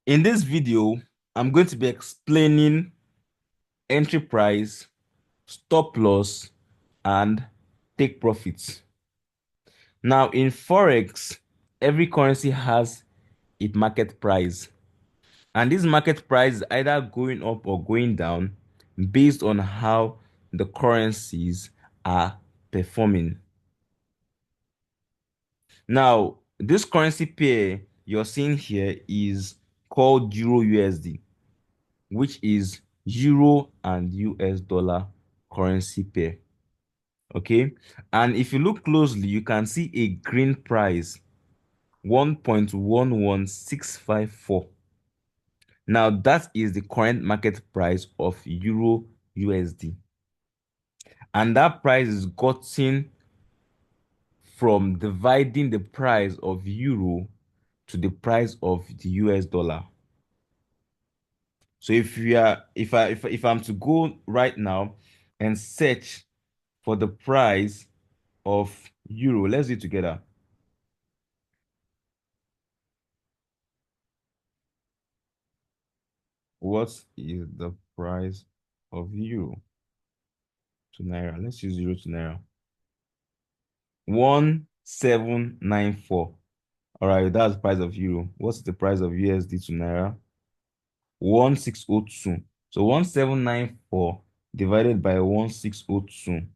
In this video, I'm going to be explaining entry price, stop loss, and take profits. Now, in Forex, every currency has its market price, and this market price is either going up or going down based on how the currencies are performing. Now, this currency pair you're seeing here is called Euro USD, which is euro and US dollar currency pair. Okay. And if you look closely, you can see a green price 1.11654. Now, that is the current market price of euro USD. And that price is gotten from dividing the price of euro to the price of the US dollar. So if I'm to go right now and search for the price of euro, let's do it together. What is the price of euro to naira? Let's use euro to naira. 1794. All right, that's the price of euro. What's the price of USD to naira? 1602. So 1794 divided by 1602.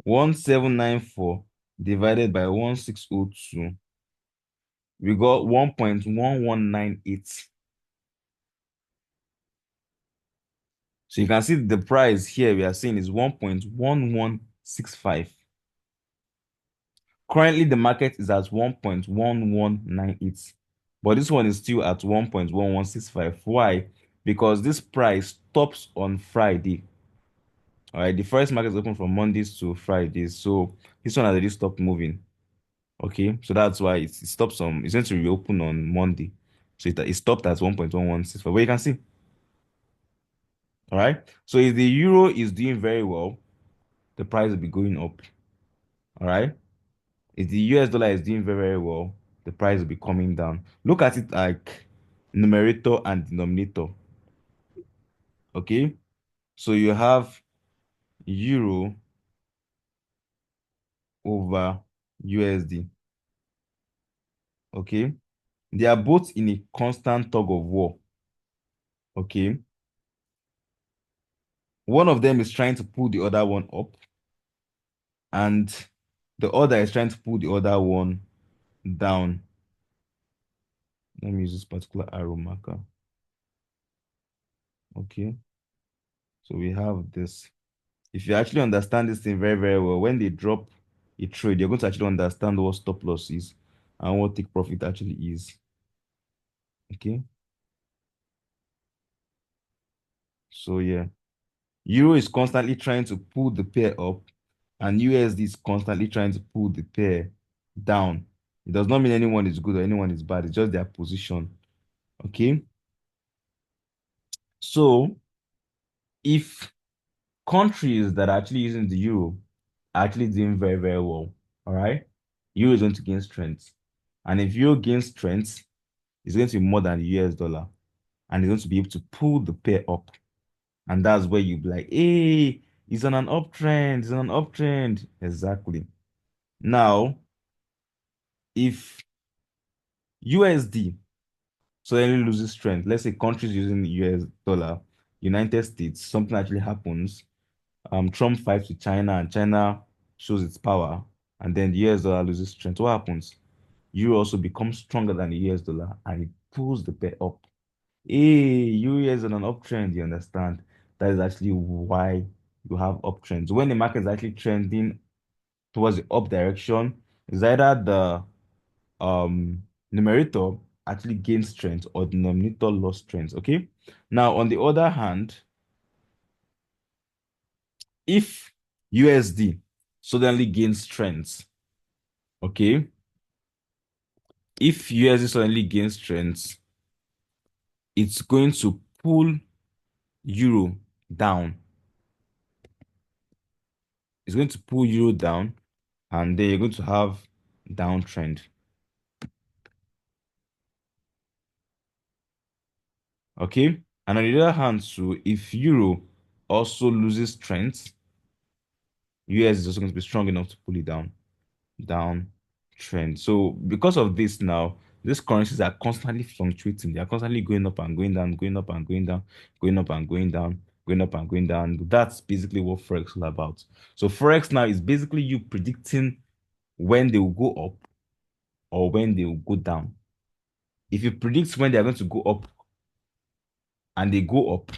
1794 divided by 1602. We got 1.1198. So you can see the price here we are seeing is 1.1165. Currently, the market is at 1.1198, but this one is still at 1.1165. Why? Because this price stops on Friday. All right, the first market is open from Mondays to Fridays, so this one has already stopped moving. Okay, so that's why it stops on. It's going to reopen on Monday, so it stopped at 1.1165. But you can see, all right. So if the euro is doing very well, the price will be going up. All right. If the US dollar is doing very, very well, the price will be coming down. Look at it like numerator and denominator. Okay. So you have euro over USD. Okay. They are both in a constant tug of war. Okay. One of them is trying to pull the other one up, and the other is trying to pull the other one down. Let me use this particular arrow marker. Okay. So we have this. If you actually understand this thing very, very well, when they drop a trade, you're going to actually understand what stop loss is and what take profit actually is. Okay. So yeah, euro is constantly trying to pull the pair up, and USD is constantly trying to pull the pair down. It does not mean anyone is good or anyone is bad. It's just their position. Okay. So if countries that are actually using the euro are actually doing very, very well, all right, euro is going to gain strength. And if euro gains strength, it's going to be more than the US dollar. And it's going to be able to pull the pair up. And that's where you be like, hey, it's on an uptrend, it's on an uptrend. Exactly. Now, if USD suddenly loses strength, let's say countries using the US dollar, United States, something actually happens. Trump fights with China and China shows its power, and then the US dollar loses strength. What happens? Euro also becomes stronger than the US dollar and it pulls the pair up. Hey, US on an uptrend, you understand? That is actually why you have uptrends. When the market is actually trending towards the up direction, it's either the numerator actually gains strength or the denominator lost strength. Okay. Now, on the other hand, if USD suddenly gains strength, okay, if USD suddenly gains strength, it's going to pull euro down. It's going to pull euro down, and then you're going to have downtrend. Okay. And on the other hand, too, if euro also loses strength, US is also going to be strong enough to pull it down trend. So because of this now, these currencies are constantly fluctuating. They are constantly going up and going down, going up and going down, going up and going down, going up and going down. That's basically what Forex is all about. So Forex now is basically you predicting when they will go up or when they will go down. If you predict when they are going to go up and they go up,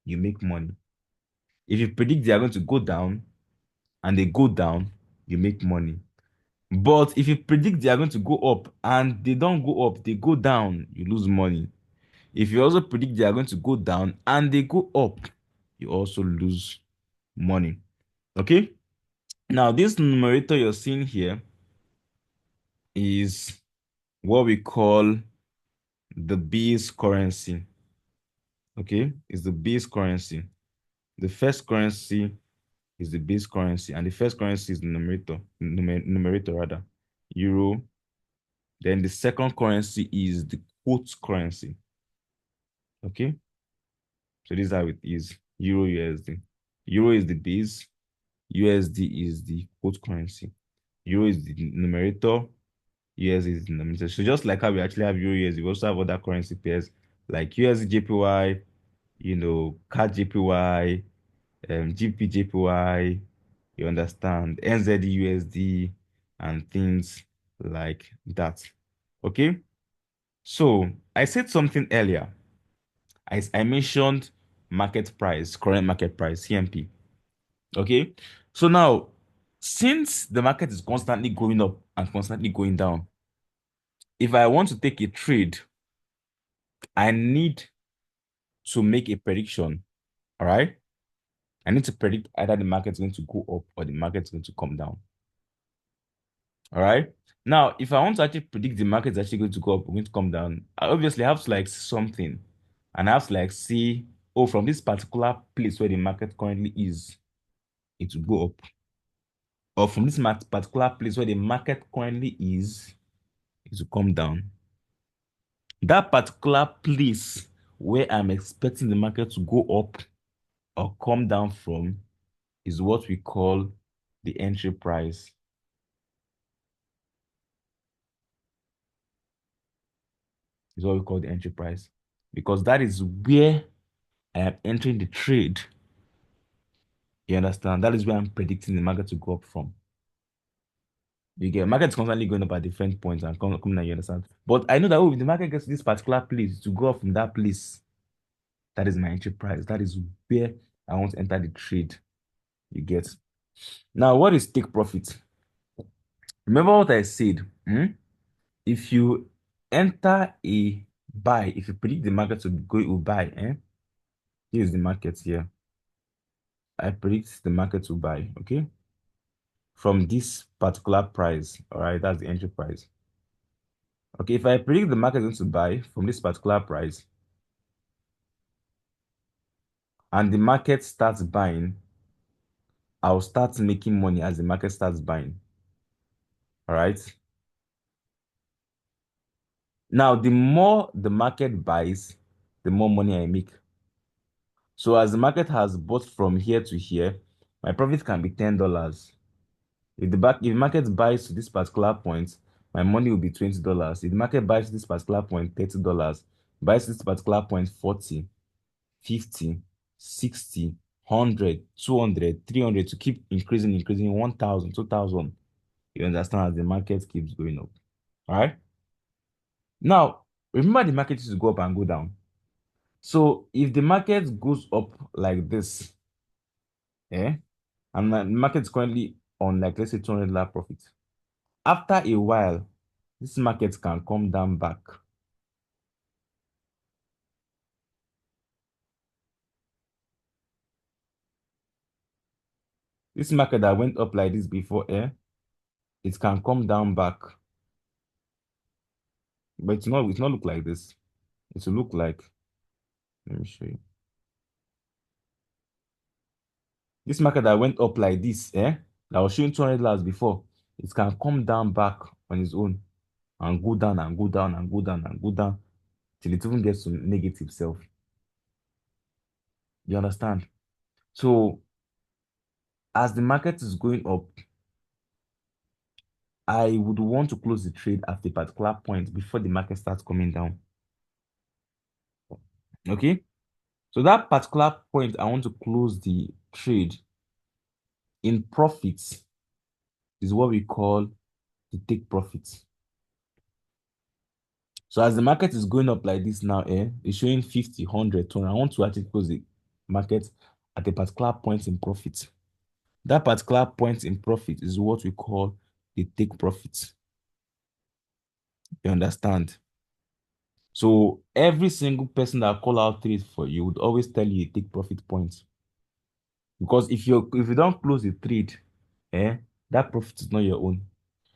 you make money. If you predict they are going to go down and they go down, you make money. But if you predict they are going to go up and they don't go up, they go down, you lose money. If you also predict they are going to go down and they go up, you also lose money. Okay? Now, this numerator you're seeing here is what we call the base currency. Okay? It's the base currency. The first currency is the base currency, and the first currency is the numerator rather, euro. Then the second currency is the quote currency. Okay, so this is how it is: euro USD. Euro is the base, USD is the quote currency. Euro is the numerator, USD is the denominator. So just like how we actually have euro USD, we also have other currency pairs like USD JPY, CAD JPY, GP JPY, you understand, NZD USD, and things like that. Okay, so I said something earlier. I mentioned market price, current market price, CMP. Okay, so now since the market is constantly going up and constantly going down, if I want to take a trade, I need to make a prediction. All right, I need to predict either the market is going to go up or the market is going to come down. All right. Now, if I want to actually predict the market is actually going to go up or going to come down, I obviously have to like see something. And I have to like see, oh, from this particular place where the market currently is, it will go up. Or from this particular place where the market currently is, it will come down. That particular place where I'm expecting the market to go up or come down from is what we call the entry price. Is what we call the entry price. Because that is where I am entering the trade. You understand? That is where I'm predicting the market to go up from. You get market is constantly going up at different points and coming down, you understand? But I know that if the market gets to this particular place to go up from that place, that is my entry price. That is where I want to enter the trade. You get. Now, what is take profit? Remember what I said. If you enter a buy, if you predict the market to go, you buy. Here's the market here. I predict the market to buy. Okay, from this particular price. All right, that's the entry price. Okay, if I predict the market is going to buy from this particular price and the market starts buying, I'll start making money as the market starts buying. All right. Now, the more the market buys, the more money I make. So as the market has bought from here to here, my profit can be $10. If the market buys to this particular point, my money will be $20. If the market buys to this particular point, $30, buys to this particular point, 40, 50, 60, 100, 200, 300 to keep increasing 1,000, 2,000. You understand as the market keeps going up. All right. Now, remember the market used to go up and go down. So if the market goes up like this, yeah, and the market is currently on like let's say $200 profit. After a while, this market can come down back. This market that went up like this before, it can come down back. But it's not look like this. It will look like, let me show you. This market that went up like this, that was showing $200 before, it can come down back on its own and go down and go down and go down and go down till it even gets to negative self. You understand? So as the market is going up, I would want to close the trade at a particular point before the market starts coming down. Okay? So that particular point, I want to close the trade in profits is what we call the take profits. So as the market is going up like this now, it's showing 50, 100, 200. I want to actually close the market at a particular point in profit. That particular point in profit is what we call the take profits. You understand? So every single person that call out trade for you would always tell you a take profit point. Because if you don't close the trade, eh, that profit is not your own.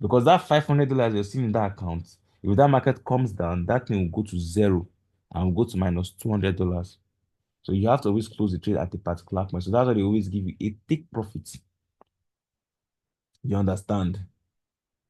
Because that $500 you're seeing in that account, if that market comes down, that thing will go to zero and will go to minus $200. So you have to always close the trade at a particular point. So that's why they always give you a take profit. You understand?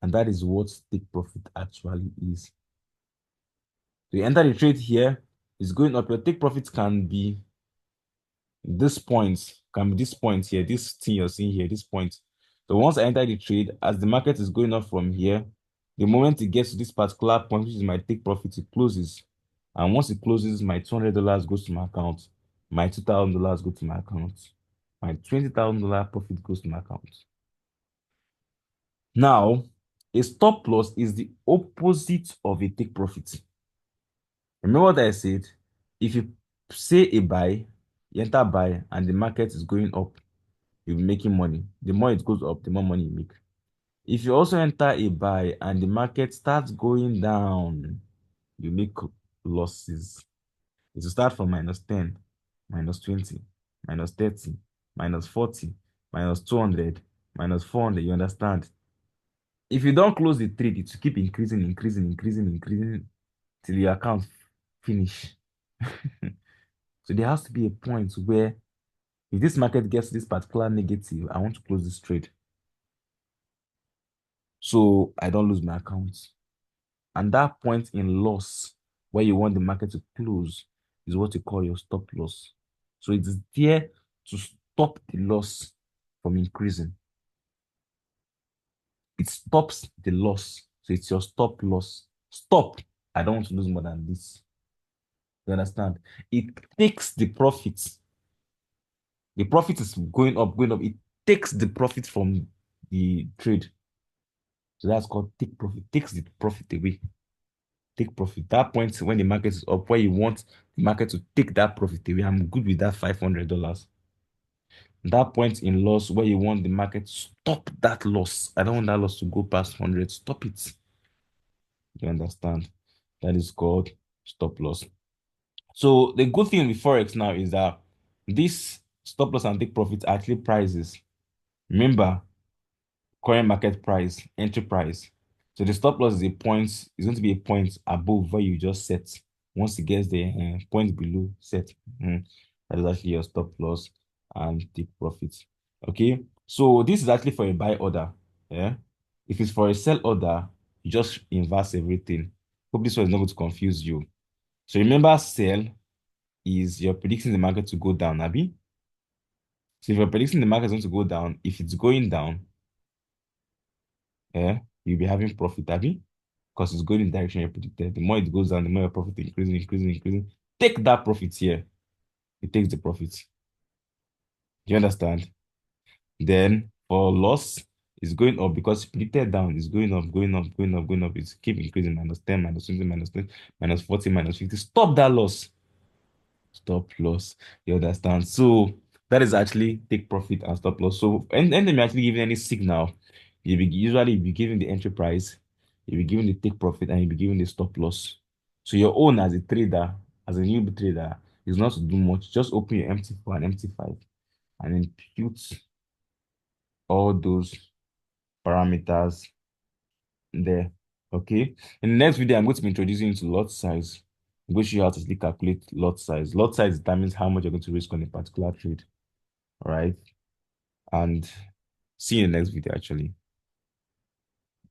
And that is what take profit actually is. So you enter the trade here, it's going up. Your take profit can be this point, here, this thing you're seeing here, this point. So once I enter the trade, as the market is going up from here, the moment it gets to this particular point, which is my take profit, it closes. And once it closes, my $200 goes to my account. My $2,000 go to my account. My $20,000 profit goes to my account. Now, a stop loss is the opposite of a take profit. Remember what I said? If you say a buy, you enter buy, and the market is going up, you'll be making money. The more it goes up, the more money you make. If you also enter a buy and the market starts going down, you make losses. It will start from minus 10, minus 20, minus 30, minus 40, minus 200, minus 400. You understand? If you don't close the trade, it will keep increasing, increasing, increasing, increasing till your account finish. So there has to be a point where if this market gets this particular negative, I want to close this trade so I don't lose my account. And that point in loss where you want the market to close is what you call your stop loss. So it is there to stop the loss from increasing. It stops the loss. So it's your stop loss. Stop. I don't want to lose more than this. You understand? It takes the profits. The profit is going up, going up. It takes the profit from the trade. So that's called take profit. Takes the profit away. Take profit. That point when the market is up, where you want the market to take that profit away. I'm good with that $500. That point in loss where you want the market to stop that loss. I don't want that loss to go past 100. Stop it. You understand? That is called stop loss. So the good thing with Forex now is that this stop loss and take profit are actually prices. Remember, current market price, entry price. So the stop loss is a point, is going to be a point above where you just set. Once it gets the point below set, that is actually your stop loss and take profit. Okay, so this is actually for a buy order. Yeah, if it's for a sell order, you just inverse everything. Hope this one is not going to confuse you. So remember, sell is you're predicting the market to go down, Abby. So if you're predicting the market is going to go down, if it's going down, you'll be having profit, Abby, because it's going in the direction you predicted. The more it goes down, the more your profit increasing, increasing, increasing. Take that profit here. It takes the profit. Do you understand? Then for loss, it's going up because you predicted down. It's going up, going up, going up, going up. It's keep increasing. Minus 10, minus 20, minus 10, minus 40, minus 50. Stop that loss. Stop loss. You understand? So that is actually take profit and stop loss. So anytime you're actually giving any signal, usually be giving the entry price, you'll be giving the take profit, and you'll be giving the stop loss. So your own as a trader, as a newbie trader, is not to do much. Just open your MT4 and MT5 and impute all those parameters there. Okay. In the next video, I'm going to be introducing you to lot size. I'm going to show you how to actually calculate lot size. Lot size determines how much you're going to risk on a particular trade. All right. And see you in the next video, actually.